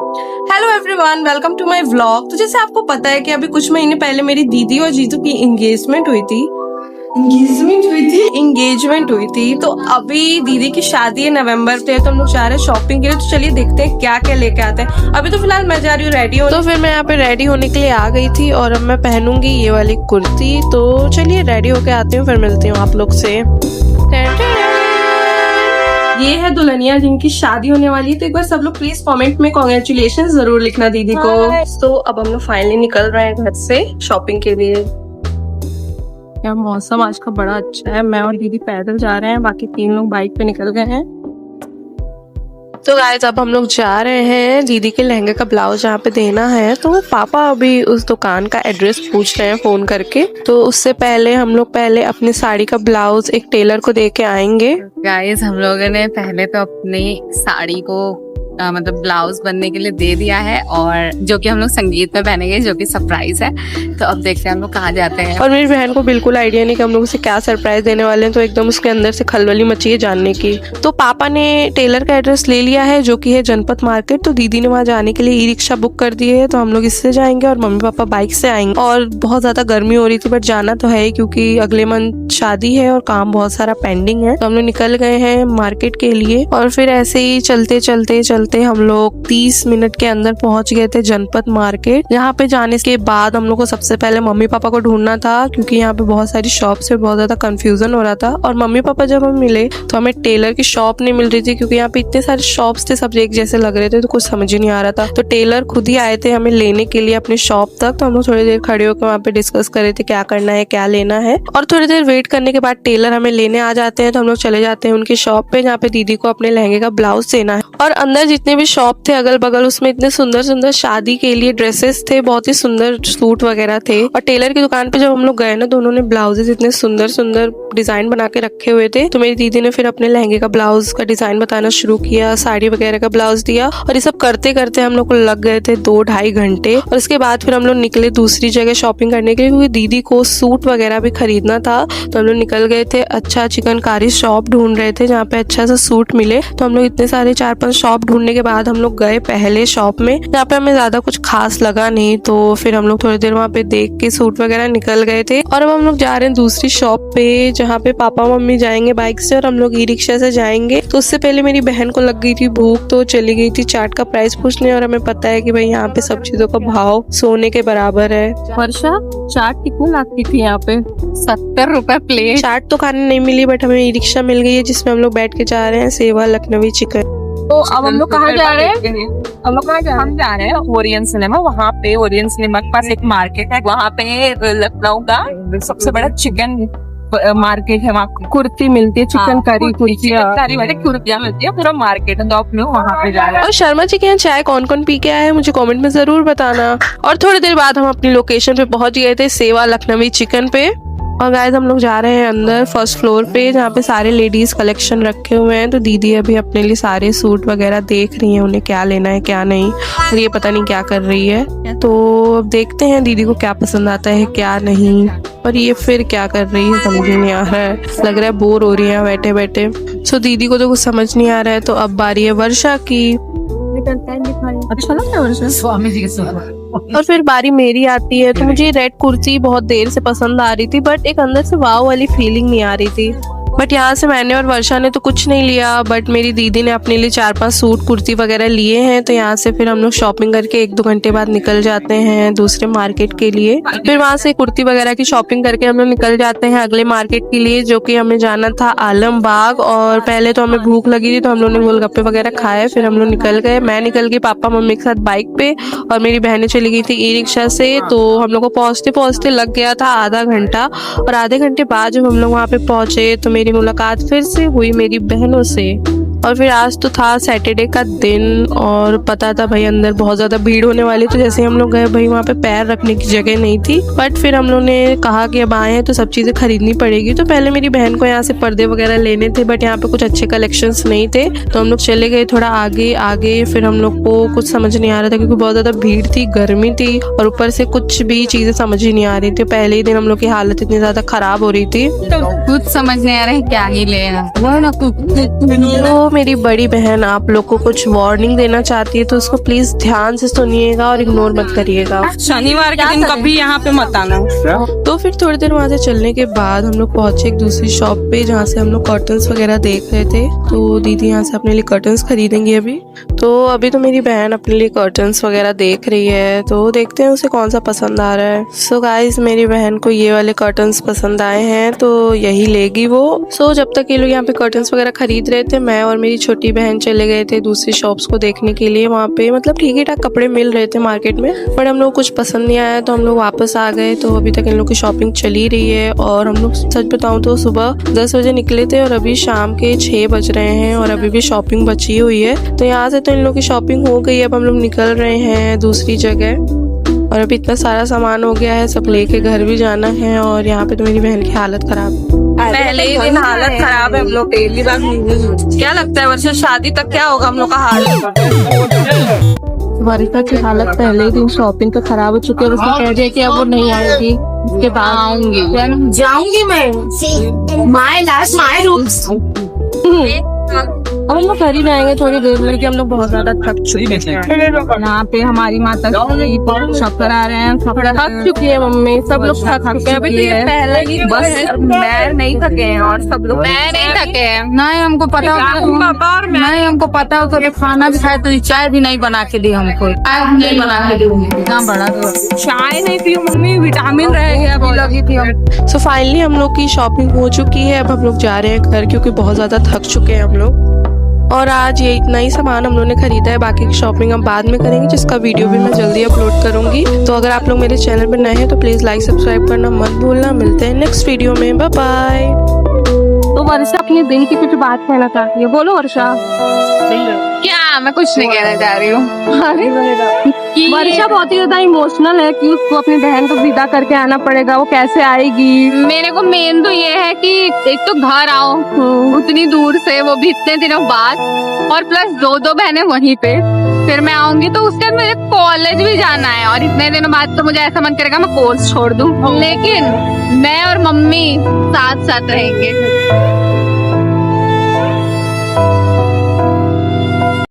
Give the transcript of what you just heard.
Hello everyone, welcome to my vlog. तो जैसे आपको पता है कि अभी कुछ महीने पहले मेरी दीदी और जीतू की एंगेजमेंट हुई थी। तो अभी दीदी की शादी है नवंबर पे, तो हम लोग जा रहे हैं शॉपिंग के लिए। तो चलिए देखते हैं क्या क्या लेके आते हैं। अभी तो फिलहाल मैं जा रही हूँ रेडी हो। तो फिर मैं यहाँ पे रेडी होने के लिए आ गई थी और अब मैं पहनूंगी ये वाली कुर्ती। तो चलिए रेडी होके आती हूँ, फिर मिलती हूँ आप लोग से। ये है दुल्हनिया जिनकी शादी होने वाली है। तो एक बार सब लोग प्लीज कमेंट में कांग्रेचुलेशन जरूर लिखना दीदी को। तो अब हम लोग फाइनली निकल रहे हैं घर से शॉपिंग के लिए। क्या मौसम आज का बड़ा अच्छा है। मैं और दीदी पैदल जा रहे हैं, बाकी 3 लोग बाइक पे निकल गए हैं। तो गाइस अब हम लोग जा रहे हैं दीदी के लहंगे का ब्लाउज जहाँ पे देना है। तो पापा अभी उस दुकान का एड्रेस पूछ रहे हैं फोन करके। तो उससे पहले हम लोग अपनी साड़ी का ब्लाउज एक टेलर को दे के आएंगे। गाइस हम लोगों ने पहले तो अपनी साड़ी को मतलब ब्लाउज बनने के लिए दे दिया है, और जो कि हम लोग संगीत में पहनेंगे, जो कि सरप्राइज है। तो अब देखते हैं हम लोग कहाँ जाते हैं। और मेरी बहन को बिल्कुल आइडिया नहीं कि हम लोग उसे क्या सरप्राइज देने वाले हैं, तो एकदम उसके अंदर से खलबली मची है जानने की। तो पापा ने टेलर का एड्रेस ले लिया है जो कि है जनपथ मार्केट। तो दीदी ने वहाँ जाने के लिए ई रिक्शा बुक कर दी है, तो हम लोग इससे जाएंगे और मम्मी पापा बाइक से आएंगे। और बहुत ज्यादा गर्मी हो रही थी, बट जाना तो है क्योंकि अगले मंथ शादी है और काम बहुत सारा पेंडिंग है। तो हम लोग निकल गए हैं मार्केट के लिए, और फिर ऐसे ही चलते चलते हम लोग 30 मिनट के अंदर पहुंच गए थे जनपथ मार्केट। यहाँ पे जाने के बाद हम लोग को सबसे पहले मम्मी पापा को ढूंढना था, क्योंकि यहाँ पे बहुत सारी शॉप से बहुत ज्यादा कंफ्यूजन हो रहा था। और मम्मी पापा जब हम मिले तो हमें टेलर की शॉप नहीं मिल रही थी, क्योंकि यहाँ पे इतने सारे शॉप्स थे, सब एक जैसे लग रहे थे, तो कुछ समझ ही नहीं आ रहा था। तो टेलर खुद ही आए थे हमें लेने के लिए अपनी शॉप तक। तो हम लोग थोड़ी देर खड़े होकर वहाँ पे डिस्कस कर रहे थे क्या करना है, क्या लेना है। और थोड़ी देर वेट करने के बाद टेलर हमें लेने आ जाते हैं। तो हम लोग चले जाते हैं उनकी शॉप पे, जहाँ पे दीदी को अपने लहंगे का ब्लाउज देना है। और अंदर जितने भी शॉप थे अगल बगल, उसमें इतने सुंदर सुंदर शादी के लिए ड्रेसेस थे, बहुत ही सुंदर सूट वगैरह थे। और टेलर की दुकान पे जब हम लोग गए ना, तो उन्होंने ब्लाउजेस इतने सुंदर सुंदर डिजाइन बना के रखे हुए थे। तो मेरी दीदी ने फिर अपने लहंगे का ब्लाउज का डिजाइन बताना शुरू किया, साड़ी वगैरह का ब्लाउज दिया, और ये सब करते करते हम लोग को लग गए थे 2-2.5 घंटे। और इसके बाद फिर हम लोग निकले दूसरी जगह शॉपिंग करने के लिए, क्योंकि दीदी को सूट वगैरह भी खरीदना था। तो हम लोग निकल गए थे अच्छा चिकनकारी शॉप ढूंढ रहे थे जहाँ पे अच्छा सा सूट मिले। तो हम लोग इतने सारे 4-5 शॉप ढूंढने के बाद हम लोग गए पहले शॉप में, जहाँ पे हमें ज्यादा कुछ खास लगा नहीं। तो फिर हम लोग थोड़ी देर वहाँ पे देख के सूट वगैरह निकल गए थे। और अब हम लोग जा रहे हैं दूसरी शॉप पे, जहाँ पे पापा मम्मी जाएंगे बाइक से और हम लोग ई रिक्शा से जाएंगे। तो उससे पहले मेरी बहन को लग गई थी भूख, तो चली गई थी चाट का प्राइस पूछने। और हमें पता है कि भाई यहाँ पे सब चीजों का भाव सोने के बराबर है। वर्षा, चाट कितनी लगती थी यहाँ पे? 70 रुपए प्लेट। चाट तो खाने नहीं मिली, बट हमें ई रिक्शा मिल गई है जिसमें हम लोग बैठ के जा रहे हैं सेवा लखनवी चिकन। तो अब हम लोग कहाँ जा रहे हैं? हम जा रहे हैं ओरियन सिनेमा। वहाँ पे ओरियन सिनेमा के पास एक मार्केट है, वहाँ पे लखनऊ का सबसे बड़ा चिकन मार्केट है। वहाँ कुर्ती मिलती है, चिकन करी कुर्तियाँ मिलती है, पूरा मार्केट है। तो आप लोग वहाँ पे जा रहे हैं। और शर्मा जी के यहाँ चाय कौन कौन पी के आया है मुझे कमेंट में जरूर बताना। और थोड़ी देर बाद हम अपनी लोकेशन पे पहुंच गए थे, सेवा लखनवी चिकन पे। और गाइस हम लोग जा रहे हैं अंदर फर्स्ट फ्लोर पे, जहाँ पे सारे लेडीज कलेक्शन रखे हुए हैं। तो दीदी अभी अपने लिए सारे सूट वगैरह देख रही है, उन्हें क्या लेना है क्या नहीं, और ये पता नहीं क्या कर रही है। तो अब देखते हैं दीदी को क्या पसंद आता है क्या नहीं। और ये फिर क्या कर रही है समझ ही नहीं आ रहा है, लग रहा है बोर हो रही है बैठे बैठे। सो दीदी को तो कुछ समझ नहीं आ रहा है। तो अब बारी है वर्षा की। अच्छा लगता है वर्षा? स्वामी जी के। और फिर बारी मेरी आती है। तो मुझे रेड कुर्ती बहुत देर से पसंद आ रही थी, बट एक अंदर से वाव वाली फीलिंग नहीं आ रही थी। बट यहाँ से मैंने और वर्षा ने तो कुछ नहीं लिया, बट मेरी दीदी ने अपने लिए 4-5 सूट कुर्ती वगैरह लिए हैं। तो यहाँ से फिर हम लोग शॉपिंग करके 1-2 घंटे बाद निकल जाते हैं दूसरे मार्केट के लिए। फिर वहाँ से कुर्ती वगैरह की शॉपिंग करके हम लोग निकल जाते हैं अगले मार्केट के लिए, जो कि हमें जाना था आलमबाग। और पहले तो हमें भूख लगी थी, तो हम लोग ने गोलगप्पे वगैरह खाए। फिर हम लोग निकल गए, मैं निकल गई पापा मम्मी के साथ बाइक पे, और मेरी बहनें चली गई थी ई रिक्शा से। तो हम लोग को पहुँचते पहुँचते लग गया था आधा घंटा। और आधे घंटे बाद जब हम लोग वहाँ पे पहुंचे तो मेरी मुलाकात फिर से हुई मेरी बहनों से। और फिर आज तो था सैटरडे का दिन, और पता था भाई अंदर बहुत ज्यादा भीड़ होने वाली। तो जैसे हम लोग गए भाई वहाँ पे पैर रखने की जगह नहीं थी, बट फिर हम लोग ने कहा कि अब आए हैं तो सब चीजें खरीदनी पड़ेगी। तो पहले मेरी बहन को यहाँ से पर्दे वगैरह लेने थे, बट यहाँ पे कुछ अच्छे कलेक्शंस नहीं थे। तो हम लोग चले गए थोड़ा आगे आगे। फिर हम लोग को कुछ समझ नहीं आ रहा था, क्योंकि बहुत ज्यादा भीड़ थी, गर्मी थी, और ऊपर से कुछ भी चीजें समझ ही नहीं आ रही थी। पहले ही दिन हम लोग की हालत इतनी ज्यादा खराब हो रही थी, तो कुछ समझ नहीं आ रहा है क्या ही लेना। तो तो मेरी बड़ी बहन आप लोग को कुछ वार्निंग देना चाहती है, तो उसको प्लीज ध्यान से सुनिएगा और इग्नोर मत करिएगा। शनिवार के दिन कभी यहाँ पे मत आना। तो फिर थोड़ी देर वहां से चलने के बाद हम लोग पहुंचे एक दूसरी शॉप पे, जहाँ से हम लोग कर्टन्स वगैरह देख रहे थे। तो दीदी यहाँ से अपने लिए कर्टन्स खरीदेंगी अभी। तो अभी तो मेरी बहन अपने लिए कर्टन्स वगैरह देख रही है, तो देखते हैं उसे कौन सा पसंद आ रहा है। सो गाइस, मेरी बहन को ये वाले कर्टन्स पसंद आए हैं तो यही लेगी वो। सो जब तक ये लोग यहाँ पे कर्टन्स वगैरह खरीद रहे थे, मैं और मेरी छोटी बहन चले गए थे दूसरी शॉप्स को देखने के लिए। वहाँ पे मतलब ठीक ही ठाक कपड़े मिल रहे थे मार्केट में, पर हम लोग कुछ पसंद नहीं आया तो हम लोग वापस आ गए। तो अभी तक इन लोग की शॉपिंग चली रही है और हम लोग सच बताऊं तो सुबह 10 बजे निकले थे और अभी शाम के 6 बज रहे हैं और अभी भी शॉपिंग बची हुई है। तो यहाँ से तो इन लोग की शॉपिंग हो गई है। अब हम लोग निकल रहे हैं दूसरी जगह और अभी इतना सारा सामान हो गया है, सब लेके घर भी जाना है। और यहाँ पे तो मेरी बहन की हालत खराब है। पहले ही दिन हालत खराब है हम लोग पहली बार। क्या लगता है वर्षा शादी तक क्या होगा हम लोग का हाल? वर्षा की हालत पहले ही दिन शॉपिंग तो खराब हो चुकी है। उसने कह दिया कि अब वो नहीं आएगी, उसके बाद आऊंगी। जाऊंगी मैं। My last my rooms. अब हम लोग घर ही जाएंगे थोड़ी देर में, हम लोग बहुत ज्यादा थक चुके हैं। यहाँ पे हमारी माता सब करा रहे हैं, थक चुकी है मम्मी, सब लोग थक चुके हैं। अभी तो ये पहले ही बस मैं नहीं थके हैं और सब लोग मैं नहीं थके हैं। नहीं हमको पता पापा और मैं नहीं हमको पता हो तो खाना भी खाए तो चाय भी नहीं बना के दी हमको। चाय भी नहीं बना के दी इतना बड़ा तो चाय नहीं पी मम्मी, विटामिन रह गया बहुत लगी थी हम। सो फाइनली हम लोग की शॉपिंग हो चुकी है। अब हम लोग जा रहे हैं घर क्योंकि बहुत ज्यादा थक चुके हैं हम लोग। और आज ये इतना ही सामान हम लोगों ने खरीदा है, बाकी की शॉपिंग हम बाद में करेंगे, जिसका वीडियो भी मैं जल्दी अपलोड करूंगी। तो अगर आप लोग मेरे चैनल पर नए हैं तो प्लीज लाइक सब्सक्राइब करना मत भूलना। मिलते हैं नेक्स्ट वीडियो में, बाय बाय। तो वर्षा अपनी दिल की कुछ बात कहना चाहती है, बोलो वर्षा। क्या मैं कुछ नहीं कहना चाह रही हूँ। वर्षा बहुत ही ज्यादा इमोशनल है कि उसको अपनी बहन को विदा करके आना पड़ेगा, वो कैसे आएगी। मेरे को मेन तो ये है कि एक तो घर आओ उतनी दूर से, वो भी इतने दिनों बाद, और प्लस दो बहनें वहीं पे, फिर मैं आऊंगी तो उसके बाद मुझे कॉलेज भी जाना है और इतने दिनों बाद तो मुझे ऐसा मन करेगा मैं कोर्स छोड़ दूं। लेकिन मैं और मम्मी साथ साथ रहेंगे।